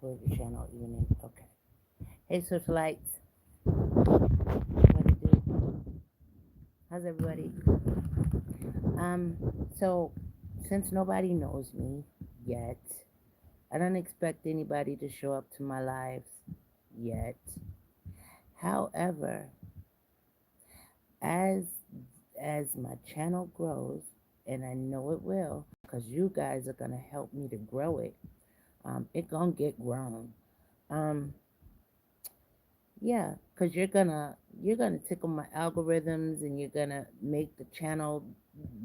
for the channel even in. Okay. Hey, socialites. What it do? How's everybody? Um, so since nobody knows me yet, I don't expect anybody to show up to my lives yet. However, as my channel grows, and I know it will, because you guys are gonna help me to grow it. It gonna get grown. Um, yeah, because you're gonna tickle my algorithms, and you're gonna make the channel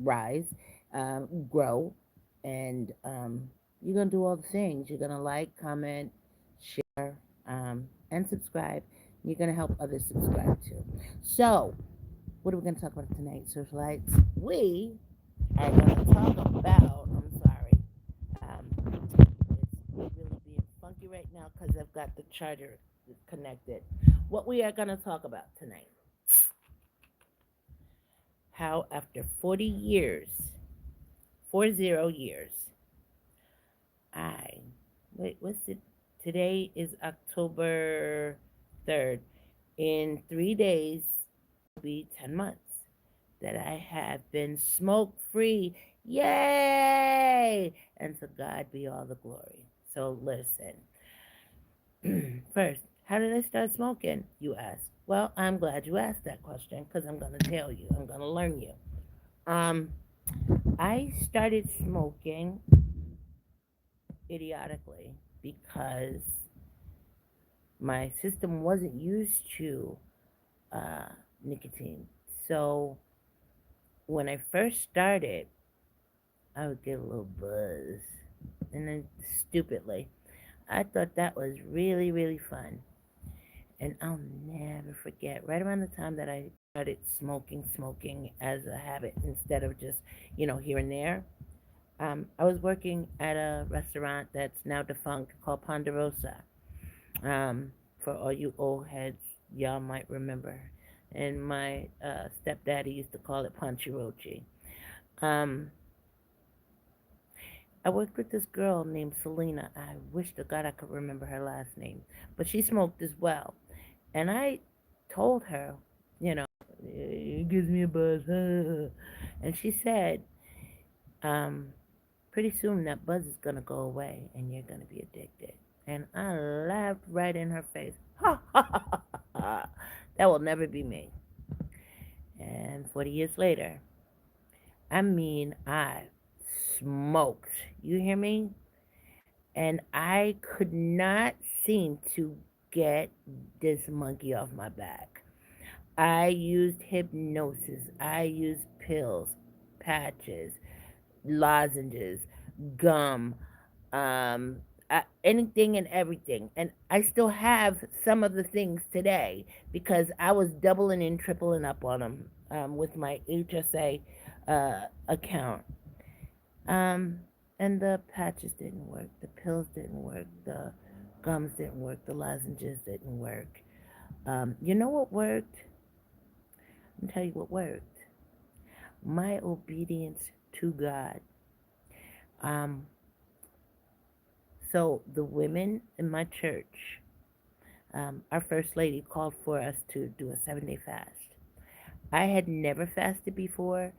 rise, grow, and you're gonna do all the things. You're gonna like, comment, share, and subscribe. You're gonna help others subscribe too. So, what are we gonna talk about tonight, socialites? We are gonna talk about. I'm sorry. It's really being funky right now because I've got the charger connected. What we are going to talk about tonight: how after 40 years, 40 years, I, what's it? Today is October 3rd. In 3 days, will be 10 months that I have been smoke free. Yay! And to God be all the glory. So listen. First, how did I start smoking? You ask. Well, I'm glad you asked that question because I'm going to tell you. I'm going to learn you. Um, I started smoking idiotically because my system wasn't used to uh, nicotine. So when I first started, I would get a little buzz. And then stupidly, I thought that was really, really fun. And I'll never forget, right around the time that I started smoking as a habit instead of just, here and there. I was working at a restaurant that's now defunct called Ponderosa. For all you old heads, y'all might remember. And my stepdaddy used to call it Panchirochi. Um, I worked with this girl named Selena. I wish to God I could remember her last name. But she smoked as well. And I told her, it gives me a buzz. And she said, um, pretty soon that buzz is going to go away and you're going to be addicted. And I laughed right in her face. Ha ha ha ha ha. That will never be me. And 40 years later, I smoked. You hear me? And I could not seem to get this monkey off my back. I used hypnosis. I used pills, patches, lozenges, gum, um, anything and everything. And I still have some of the things today because I was doubling and tripling up on them with my HSA account. Um, and the patches didn't work, the pills didn't work, the gums didn't work, the lozenges didn't work. You know what worked? I'll tell you what worked. My obedience to God. Um, so the women in my church, our first lady called for us to do a 7-day fast. I had never fasted before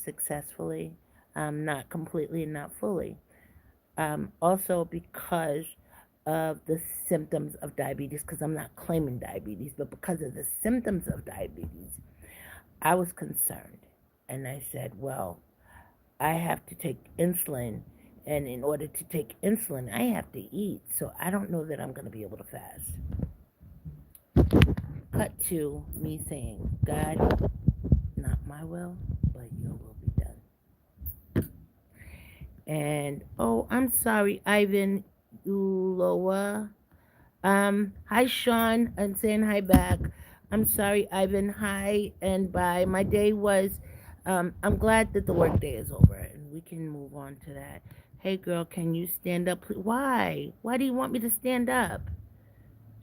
successfully, not completely and not fully. Also because of the symptoms of diabetes, because I'm not claiming diabetes, but because of the symptoms of diabetes, I was concerned. And I said, well, I have to take insulin. And in order to take insulin, I have to eat. So I don't know that I'm going to be able to fast. Cut to me saying, God, not my will, but your will be done. And, oh, I'm sorry, Ivan Uloa. Hi, Sean. I'm saying hi back. I'm sorry, Ivan. Hi and bye. My day was, I'm glad that the work day is over and we can move on to that. Hey, girl, can you stand up? Why? Why do you want me to stand up?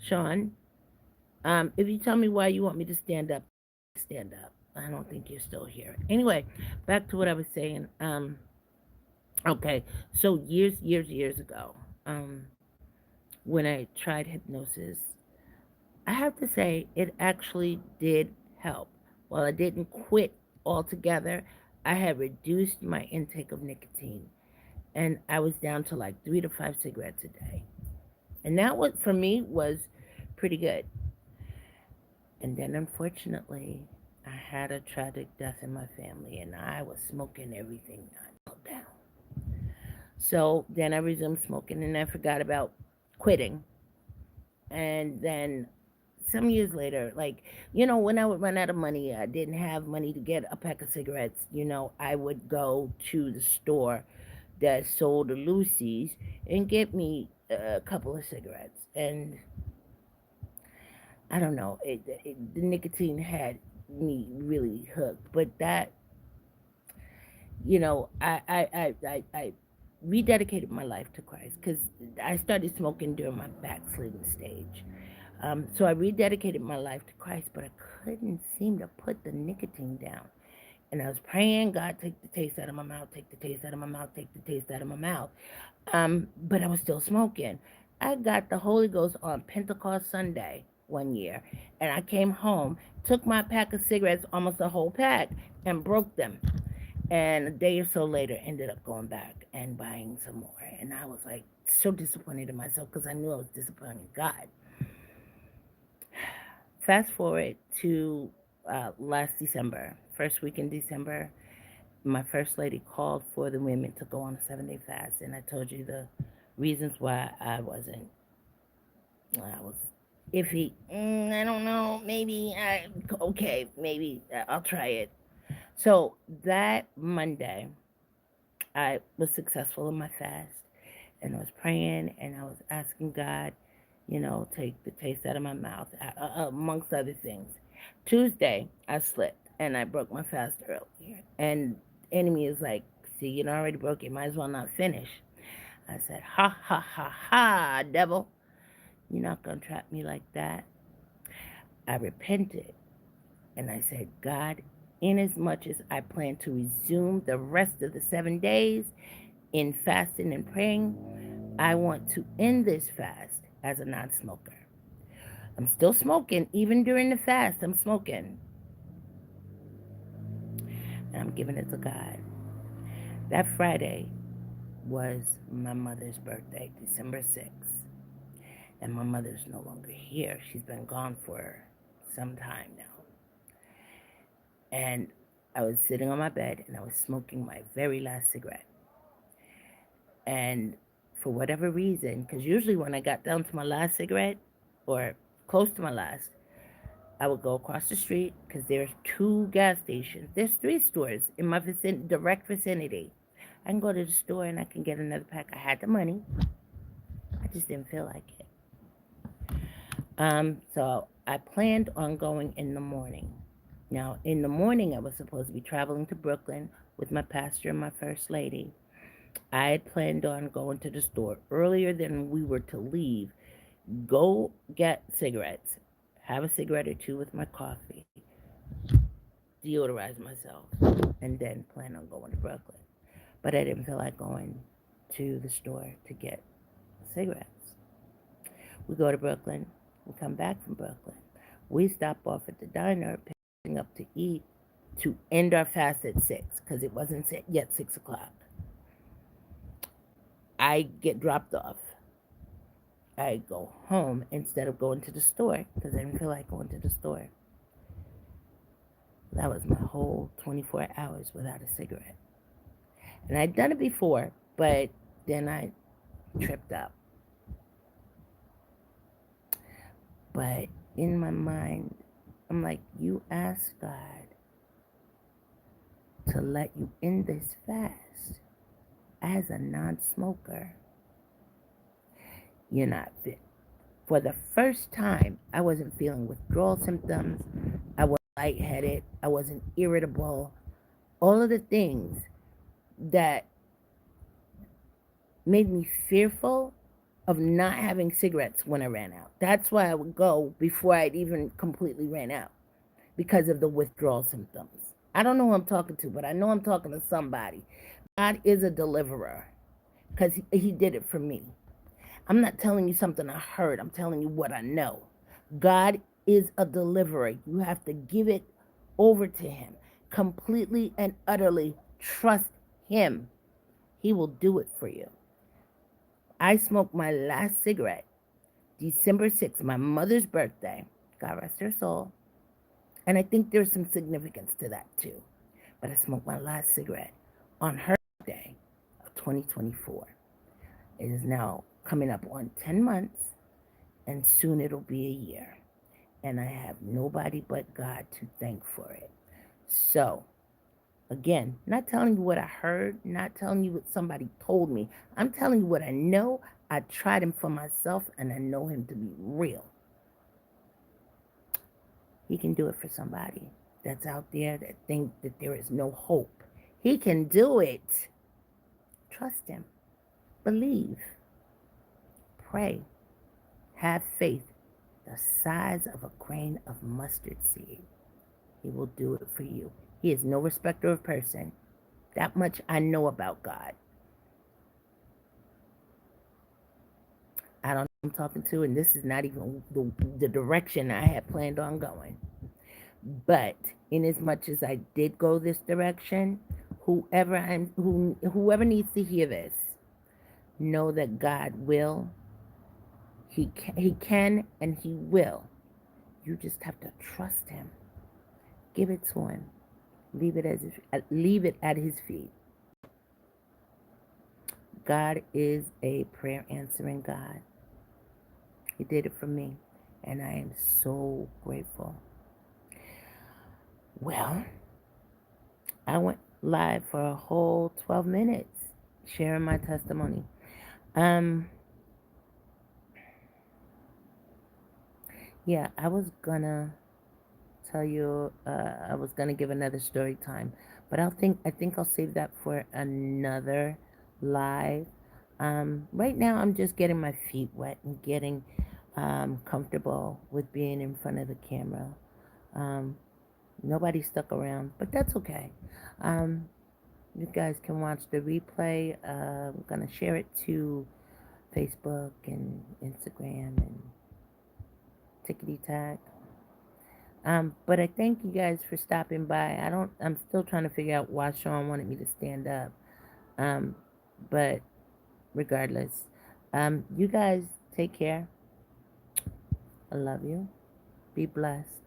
Sean, if you tell me why you want me to stand up, stand up. I don't think you're still here. Anyway, back to what I was saying. Okay, so years ago, when I tried hypnosis, I have to say it actually did help. While I didn't quit altogether, I had reduced my intake of nicotine, and I was down to like 3 to 5 cigarettes a day. And that was, for me, was pretty good. And then unfortunately, I had a tragic death in my family, and I was smoking everything I knelt down. So then I resumed smoking, and I forgot about quitting. And then some years later, like, when I would run out of money, I didn't have money to get a pack of cigarettes, I would go to the store that sold the Lucy's and get me a couple of cigarettes. And I don't know, the nicotine had me really hooked. But that, I rededicated my life to Christ because I started smoking during my backsliding stage. So I rededicated my life to Christ, but I couldn't seem to put the nicotine down. And I was praying, God, take the taste out of my mouth, take the taste out of my mouth, take the taste out of my mouth. But I was still smoking. I got the Holy Ghost on Pentecost Sunday one year, and I came home, took my pack of cigarettes, almost a whole pack, and broke them. And a day or so later, ended up going back and buying some more. And I was like so disappointed in myself because I knew I was disappointing God. Fast forward to last December, first week in December, my first lady called for the women to go on a 7-day fast, and I told you the reasons why I wasn't. I was iffy. I don't know. Maybe okay. Maybe I'll try it. So that Monday, I was successful in my fast, and I was praying, and I was asking God, take the taste out of my mouth, amongst other things. Tuesday, I slipped and I broke my fast earlier. And enemy is like, see, you already broke it, might as well not finish. I said, ha, ha, ha, ha, devil. You're not going to trap me like that. I repented and I said, God, inasmuch as I plan to resume the rest of the 7 days in fasting and praying, I want to end this fast as a non-smoker. I'm still smoking. Even during the fast, I'm smoking. And I'm giving it to God. That Friday was my mother's birthday, December 6th. And my mother's no longer here. She's been gone for some time now. And I was sitting on my bed and I was smoking my very last cigarette. And for whatever reason, because usually when I got down to my last cigarette, or close to my last, I would go across the street because there's 2 gas stations. There's 3 stores in my direct vicinity. I can go to the store and I can get another pack. I had the money. I just didn't feel like it. So I planned on going in the morning. Now, in the morning, I was supposed to be traveling to Brooklyn with my pastor and my first lady. I had planned on going to the store earlier than we were to leave, go get cigarettes, have a cigarette or 2 with my coffee, deodorize myself, and then plan on going to Brooklyn. But I didn't feel like going to the store to get cigarettes. We go to Brooklyn. We come back from Brooklyn. We stop off at the diner, picking up to eat, to end our fast at 6, because it wasn't yet 6 o'clock. I get dropped off. I go home instead of going to the store because I didn't feel like going to the store. That was my whole 24 hours without a cigarette. And I'd done it before, but then I tripped up. But in my mind, I'm like, you asked God to let you in this fast as a non-smoker. You're not fit. For the first time, I wasn't feeling withdrawal symptoms. I wasn't lightheaded. I wasn't irritable. All of the things that made me fearful of not having cigarettes when I ran out. That's why I would go before I'd even completely ran out, because of the withdrawal symptoms. I don't know who I'm talking to, but I know I'm talking to somebody. God is a deliverer because he did it for me. I'm not telling you something I heard. I'm telling you what I know. God is a deliverer. You have to give it over to Him. Completely and utterly trust Him. He will do it for you. I smoked my last cigarette December 6th, my mother's birthday. God rest her soul. And I think there's some significance to that too. But I smoked my last cigarette on her birthday of 2024. It is now coming up on 10 months, and soon it'll be a year. And I have nobody but God to thank for it. So, again, not telling you what I heard, not telling you what somebody told me. I'm telling you what I know. I tried Him for myself, and I know Him to be real. He can do it for somebody that's out there that think that there is no hope. He can do it. Trust Him. Believe. Pray. Have faith the size of a grain of mustard seed. He will do it for you. He is no respecter of person. That much I know about God. I don't know who I'm talking to, and this is not even the direction I had planned on going. But in as much as I did go this direction, whoever needs to hear this, know that God will. He can, and He will. You just have to trust Him. Give it to Him. Leave it at His feet. God is a prayer answering God. He did it for me, and I am so grateful. Well, I went live for a whole 12 minutes sharing my testimony. Yeah, I was gonna tell you, I was gonna give another story time, but I think I'll save that for another live. Right now I'm just getting my feet wet and getting comfortable with being in front of the camera. Nobody stuck around, but that's okay. You guys can watch the replay. I'm gonna share it to Facebook and Instagram and tickety tack. But I thank you guys for stopping by. I'm still trying to figure out why Sean wanted me to stand up. But regardless, you guys take care. I love you. Be blessed.